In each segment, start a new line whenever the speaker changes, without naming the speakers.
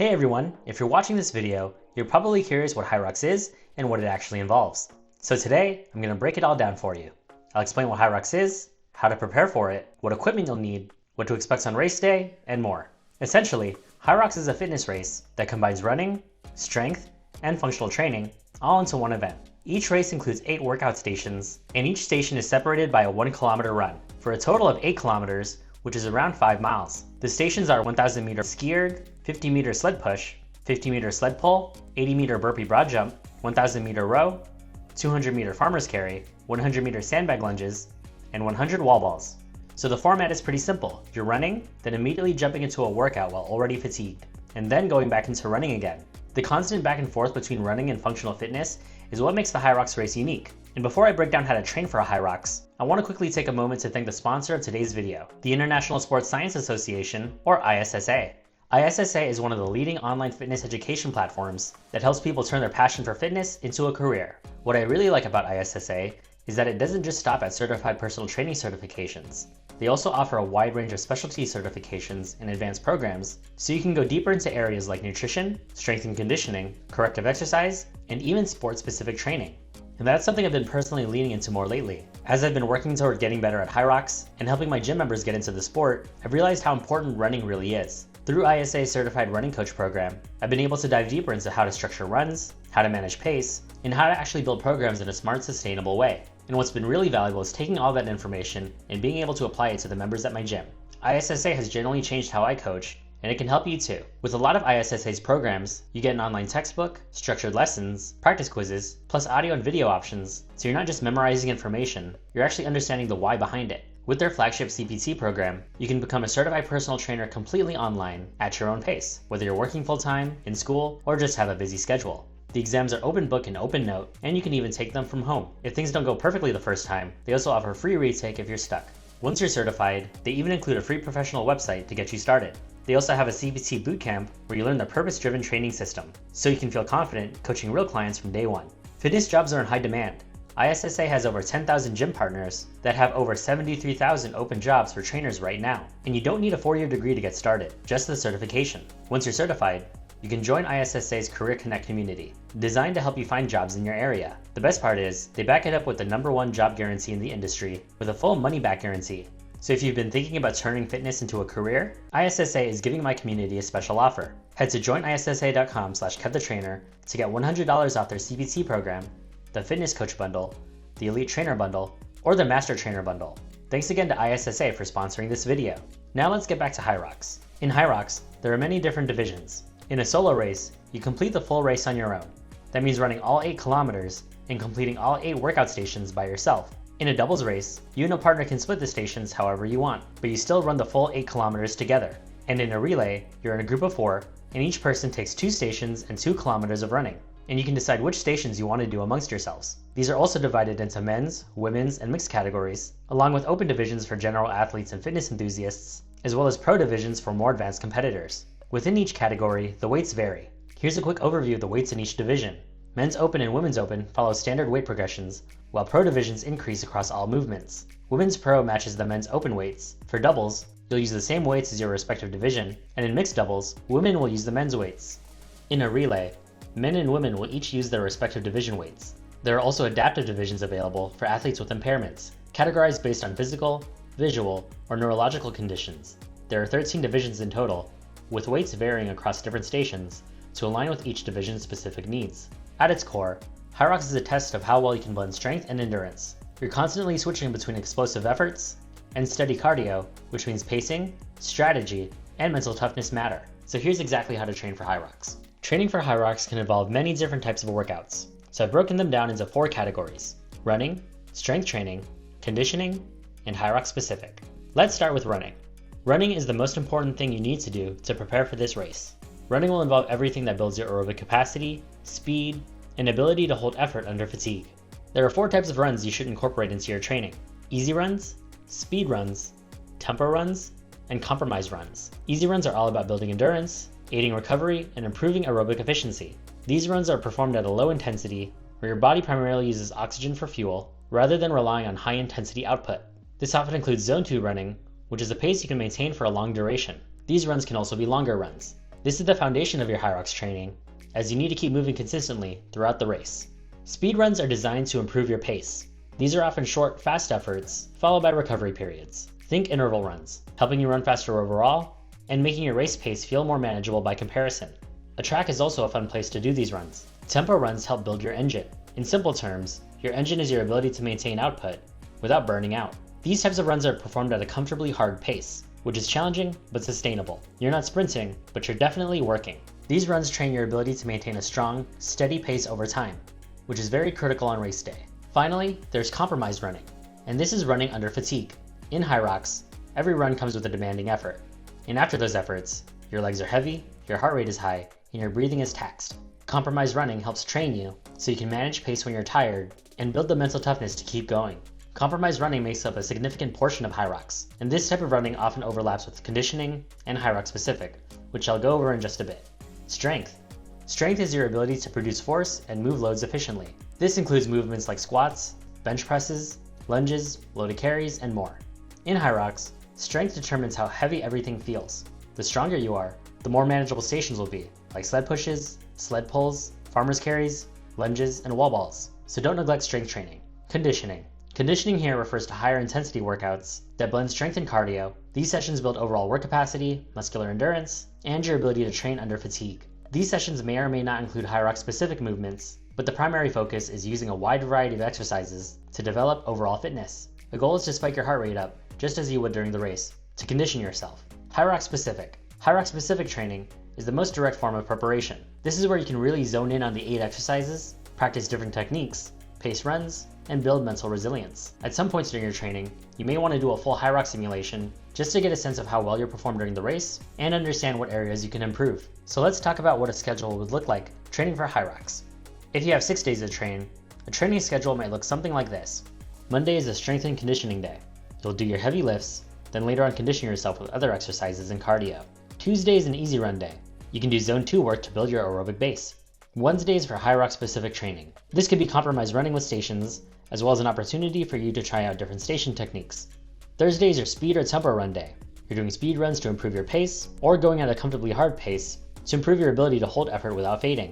Hey everyone, if you're watching this video, you're probably curious what Hyrox is and what it actually involves. So today, I'm going to break it all down for you. I'll explain what Hyrox is, how to prepare for it, what equipment you'll need, what to expect on race day, and more. Essentially, Hyrox is a fitness race that combines running, strength, and functional training all into one event. Each race includes 8 workout stations, and each station is separated by a 1 kilometer run, for a total of 8 kilometers, which is around 5 miles. The stations are 1,000 meter skier, 50 meter sled push, 50 meter sled pull, 80 meter burpee broad jump, 1,000 meter row, 200 meter farmer's carry, 100 meter sandbag lunges, and 100 wall balls. So the format is pretty simple. You're running, then immediately jumping into a workout while already fatigued, and then going back into running again. The constant back and forth between running and functional fitness is what makes the Hyrox race unique. And before I break down how to train for a Hyrox, I want to quickly take a moment to thank the sponsor of today's video, the International Sports Science Association, or ISSA. ISSA is one of the leading online fitness education platforms that helps people turn their passion for fitness into a career. What I really like about ISSA is that it doesn't just stop at certified personal training certifications. They also offer a wide range of specialty certifications and advanced programs, so you can go deeper into areas like nutrition, strength and conditioning, corrective exercise, and even sport-specific training. And that's something I've been personally leaning into more lately. As I've been working toward getting better at Hyrox and helping my gym members get into the sport, I've realized how important running really is. Through ISA's Certified Running Coach program, I've been able to dive deeper into how to structure runs, how to manage pace, and how to actually build programs in a smart, sustainable way. And what's been really valuable is taking all that information and being able to apply it to the members at my gym. ISSA has generally changed how I coach, and it can help you too. With a lot of ISSA's programs, you get an online textbook, structured lessons, practice quizzes, plus audio and video options, so you're not just memorizing information, you're actually understanding the why behind it. With their flagship CPT program, you can become a certified personal trainer completely online at your own pace, whether you're working full-time, in school, or just have a busy schedule. The exams are open book and open note, and you can even take them from home. If things don't go perfectly the first time, they also offer a free retake if you're stuck. Once you're certified, they even include a free professional website to get you started. They also have a CPT bootcamp where you learn the purpose-driven training system, so you can feel confident coaching real clients from day one. Fitness jobs are in high demand. ISSA has over 10,000 gym partners that have over 73,000 open jobs for trainers right now. And you don't need a 4-year degree to get started, just the certification. Once you're certified, you can join ISSA's Career Connect community, designed to help you find jobs in your area. The best part is, they back it up with the #1 job guarantee in the industry with a full money-back guarantee. So if you've been thinking about turning fitness into a career, ISSA is giving my community a special offer. Head to joinissa.com/KevTheTrainer to get $100 off their CPT program, the Fitness Coach Bundle, the Elite Trainer Bundle, or the Master Trainer Bundle. Thanks again to ISSA for sponsoring this video. Now let's get back to Hyrox. In Hyrox, there are many different divisions. In a solo race, you complete the full race on your own. That means running all 8 kilometers and completing all 8 workout stations by yourself. In a doubles race, you and a partner can split the stations however you want, but you still run the full 8 kilometers together. And in a relay, you're in a group of 4, and each person takes 2 stations and 2 kilometers of running. And you can decide which stations you want to do amongst yourselves. These are also divided into men's, women's, and mixed categories, along with open divisions for general athletes and fitness enthusiasts, as well as pro divisions for more advanced competitors. Within each category, the weights vary. Here's a quick overview of the weights in each division. Men's Open and Women's Open follow standard weight progressions, while pro divisions increase across all movements. Women's Pro matches the men's open weights. For doubles, you'll use the same weights as your respective division, and in mixed doubles, women will use the men's weights. In a relay, men and women will each use their respective division weights. There are also adaptive divisions available for athletes with impairments, categorized based on physical, visual, or neurological conditions. There are 13 divisions in total, with weights varying across different stations to align with each division's specific needs. At its core, Hyrox is a test of how well you can blend strength and endurance. You're constantly switching between explosive efforts and steady cardio, which means pacing, strategy, and mental toughness matter. So here's exactly how to train for Hyrox. Training for Hyrox can involve many different types of workouts, so I've broken them down into 4 categories: running, strength training, conditioning, and Hyrox-Specific. Let's start with running. Running is the most important thing you need to do to prepare for this race. Running will involve everything that builds your aerobic capacity, speed, and ability to hold effort under fatigue. There are 4 types of runs you should incorporate into your training: easy runs, speed runs, tempo runs, and compromise runs. Easy runs are all about building endurance, aiding recovery, and improving aerobic efficiency. These runs are performed at a low intensity, where your body primarily uses oxygen for fuel, rather than relying on high intensity output. This often includes Zone 2 running, which is a pace you can maintain for a long duration. These runs can also be longer runs. This is the foundation of your Hyrox training, as you need to keep moving consistently throughout the race. Speed runs are designed to improve your pace. These are often short, fast efforts, followed by recovery periods. Think interval runs, helping you run faster overall, and making your race pace feel more manageable by comparison. A track is also a fun place to do these runs. Tempo runs help build your engine. In simple terms, your engine is your ability to maintain output without burning out. These types of runs are performed at a comfortably hard pace, which is challenging but sustainable. You're not sprinting, but you're definitely working. These runs train your ability to maintain a strong, steady pace over time, which is very critical on race day. Finally, there's compromised running, and this is running under fatigue. In Hyrox, every run comes with a demanding effort, and after those efforts, your legs are heavy, your heart rate is high, and your breathing is taxed. Compromised running helps train you so you can manage pace when you're tired and build the mental toughness to keep going. Compromised running makes up a significant portion of Hyrox, and this type of running often overlaps with conditioning and Hyrox-Specific, which I'll go over in just a bit. Strength. Strength is your ability to produce force and move loads efficiently. This includes movements like squats, bench presses, lunges, loaded carries, and more. In Hyrox, strength determines how heavy everything feels. The stronger you are, the more manageable stations will be, like sled pushes, sled pulls, farmer's carries, lunges, and wall balls. So don't neglect strength training. Conditioning. Conditioning here refers to higher intensity workouts that blend strength and cardio. These sessions build overall work capacity, muscular endurance, and your ability to train under fatigue. These sessions may or may not include Hyrox-specific movements, but the primary focus is using a wide variety of exercises to develop overall fitness. The goal is to spike your heart rate up, just as you would during the race, to condition yourself. Hyrox-Specific. Hyrox-Specific training is the most direct form of preparation. This is where you can really zone in on the 8 exercises, practice different techniques, pace runs, and build mental resilience. At some points during your training, you may want to do a full Hyrox simulation just to get a sense of how well you perform during the race and understand what areas you can improve. So let's talk about what a schedule would look like training for Hyrox. If you have 6 days to train, a training schedule might look something like this. Monday is a strength and conditioning day. You'll do your heavy lifts, then later on condition yourself with other exercises and cardio. Tuesday is an easy run day. You can do zone 2 work to build your aerobic base. Wednesday is for Hyrox-specific training. This could be compromised running with stations, as well as an opportunity for you to try out different station techniques. Thursday is your speed or tempo run day. You're doing speed runs to improve your pace, or going at a comfortably hard pace to improve your ability to hold effort without fading.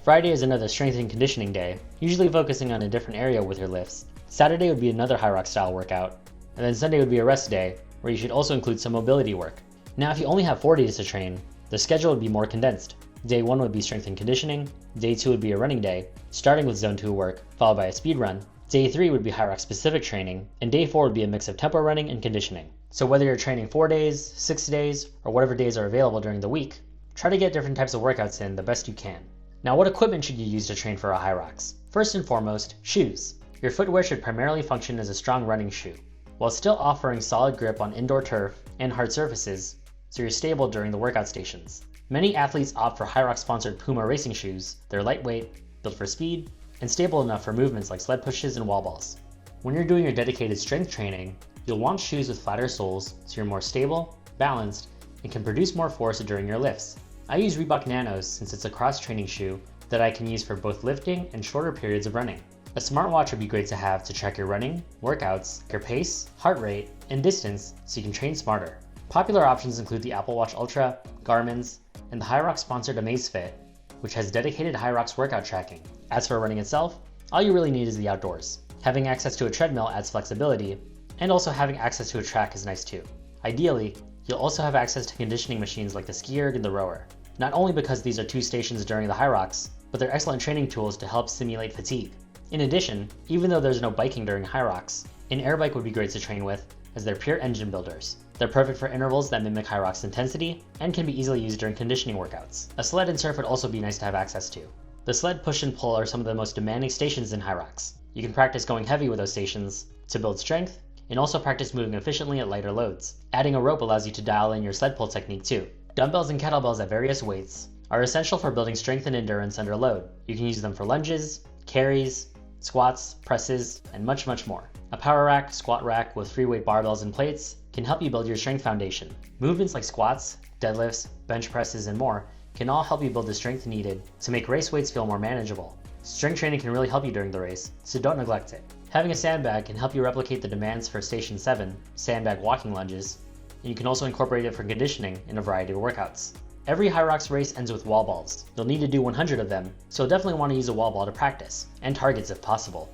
Friday is another strength and conditioning day, usually focusing on a different area with your lifts. Saturday would be another Hyrox style workout, and then Sunday would be a rest day, where you should also include some mobility work. Now if you only have 4 days to train, the schedule would be more condensed. Day 1 would be strength and conditioning, Day 2 would be a running day, starting with zone 2 work, followed by a speed run. Day 3 would be Hyrox-specific training, and Day 4 would be a mix of tempo running and conditioning. So whether you're training 4 days, 6 days, or whatever days are available during the week, try to get different types of workouts in the best you can. Now what equipment should you use to train for a Hyrox? First and foremost, shoes. Your footwear should primarily function as a strong running shoe, while still offering solid grip on indoor turf and hard surfaces, so you're stable during the workout stations. Many athletes opt for Hyrox-sponsored Puma racing shoes. They're lightweight, built for speed, and stable enough for movements like sled pushes and wall balls. When you're doing your dedicated strength training, you'll want shoes with flatter soles so you're more stable, balanced, and can produce more force during your lifts. I use Reebok Nanos since it's a cross-training shoe that I can use for both lifting and shorter periods of running. A smartwatch would be great to have to track your running, workouts, your pace, heart rate, and distance so you can train smarter. Popular options include the Apple Watch Ultra, Garmin's, and the Hyrox-sponsored Amazfit, which has dedicated Hyrox workout tracking. As for running itself, all you really need is the outdoors. Having access to a treadmill adds flexibility, and also having access to a track is nice too. Ideally, you'll also have access to conditioning machines like the ski erg and the rower. Not only because these are 2 stations during the Hyrox, but they're excellent training tools to help simulate fatigue. In addition, even though there's no biking during Hyrox, an air bike would be great to train with, as they're pure engine builders. They're perfect for intervals that mimic Hyrox intensity, and can be easily used during conditioning workouts. A sled and surf would also be nice to have access to. The sled, push, and pull are some of the most demanding stations in Hyrox. You can practice going heavy with those stations to build strength, and also practice moving efficiently at lighter loads. Adding a rope allows you to dial in your sled pull technique too. Dumbbells and kettlebells at various weights are essential for building strength and endurance under load. You can use them for lunges, carries, squats, presses, and much more. A power rack, squat rack with free weight barbells and plates can help you build your strength foundation. Movements like squats, deadlifts, bench presses, and more can all help you build the strength needed to make race weights feel more manageable. Strength training can really help you during the race, so don't neglect it. Having a sandbag can help you replicate the demands for Station 7, sandbag walking lunges, and you can also incorporate it for conditioning in a variety of workouts. Every Hyrox race ends with wall balls. You'll need to do 100 of them, so you'll definitely want to use a wall ball to practice, and targets if possible.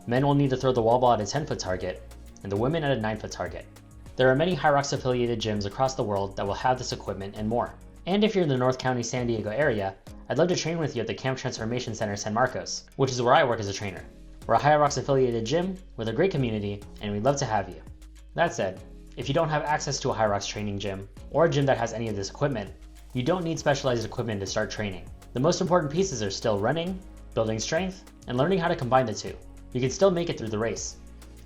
Men will need to throw the wall ball at a 10-foot target, and the women at a 9-foot target. There are many Hyrox affiliated gyms across the world that will have this equipment and more. And if you're in the North County, San Diego area, I'd love to train with you at the Camp Transformation Center San Marcos, which is where I work as a trainer. We're a Hyrox affiliated gym with a great community, and we'd love to have you. That said, if you don't have access to a Hyrox training gym, or a gym that has any of this equipment, you don't need specialized equipment to start training. The most important pieces are still running, building strength, and learning how to combine the two. You can still make it through the race.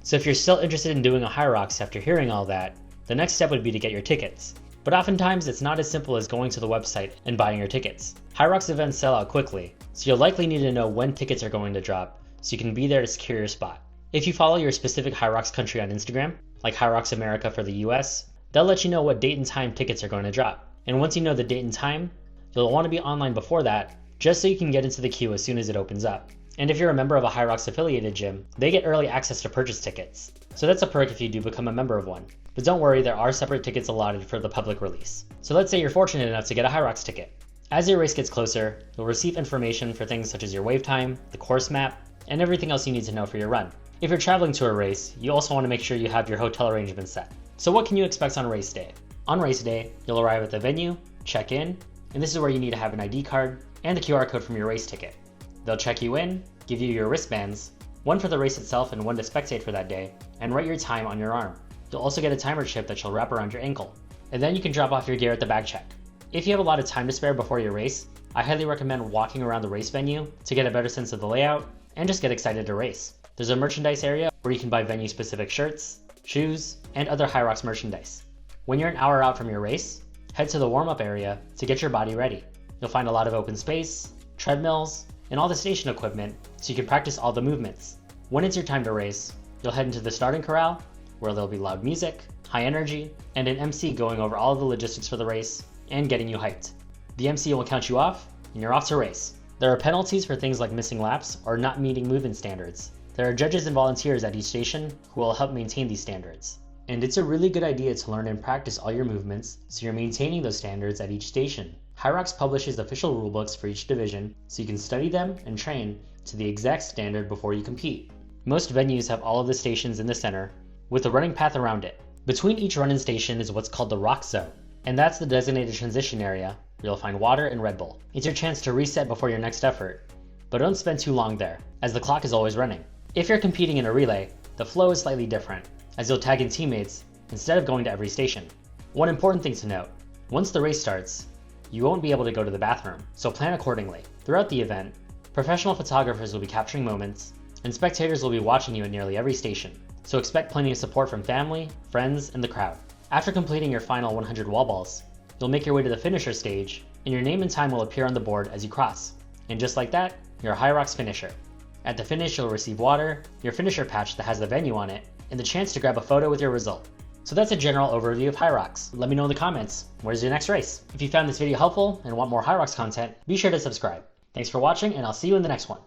So if you're still interested in doing a Hyrox after hearing all that, the next step would be to get your tickets. But oftentimes it's not as simple as going to the website and buying your tickets. Hyrox events sell out quickly, so you'll likely need to know when tickets are going to drop, so you can be there to secure your spot. If you follow your specific Hyrox country on Instagram, like Hyrox America for the US, they'll let you know what date and time tickets are going to drop. And once you know the date and time, you'll want to be online before that, just so you can get into the queue as soon as it opens up. And if you're a member of a Hyrox affiliated gym, they get early access to purchase tickets. So that's a perk if you do become a member of one. But don't worry, there are separate tickets allotted for the public release. So let's say you're fortunate enough to get a Hyrox ticket. As your race gets closer, you'll receive information for things such as your wave time, the course map, and everything else you need to know for your run. If you're traveling to a race, you also want to make sure you have your hotel arrangements set. So what can you expect on race day? On race day, you'll arrive at the venue, check in, and this is where you need to have an ID card and the QR code from your race ticket. They'll check you in, give you your wristbands, one for the race itself and one to spectate for that day, and write your time on your arm. You'll also get a timer chip that you'll wrap around your ankle. And then you can drop off your gear at the bag check. If you have a lot of time to spare before your race, I highly recommend walking around the race venue to get a better sense of the layout and just get excited to race. There's a merchandise area where you can buy venue-specific shirts, shoes, and other Hyrox merchandise. When you're an hour out from your race, head to the warm-up area to get your body ready. You'll find a lot of open space, treadmills, and all the station equipment so you can practice all the movements. When it's your time to race, you'll head into the starting corral where there'll be loud music, high energy, and an MC going over all of the logistics for the race and getting you hyped. The MC will count you off and you're off to race. There are penalties for things like missing laps or not meeting movement standards. There are judges and volunteers at each station who will help maintain these standards. And it's a really good idea to learn and practice all your movements so you're maintaining those standards at each station. Hyrox publishes official rulebooks for each division so you can study them and train to the exact standard before you compete. Most venues have all of the stations in the center with a running path around it. Between each run-in station is what's called the rock zone, and that's the designated transition area where you'll find water and Red Bull. It's your chance to reset before your next effort, but don't spend too long there, as the clock is always running. If you're competing in a relay, the flow is slightly different, as you'll tag in teammates instead of going to every station. One important thing to note, once the race starts, you won't be able to go to the bathroom, so plan accordingly. Throughout the event, professional photographers will be capturing moments, and spectators will be watching you at nearly every station, so expect plenty of support from family, friends, and the crowd. After completing your final 100 wall balls, you'll make your way to the finisher stage, and your name and time will appear on the board as you cross. And just like that, you're a Hyrox finisher. At the finish, you'll receive water, your finisher patch that has the venue on it, and the chance to grab a photo with your result. So that's a general overview of Hyrox. Let me know in the comments, where's your next race? If you found this video helpful and want more Hyrox content, be sure to subscribe. Thanks for watching, and I'll see you in the next one.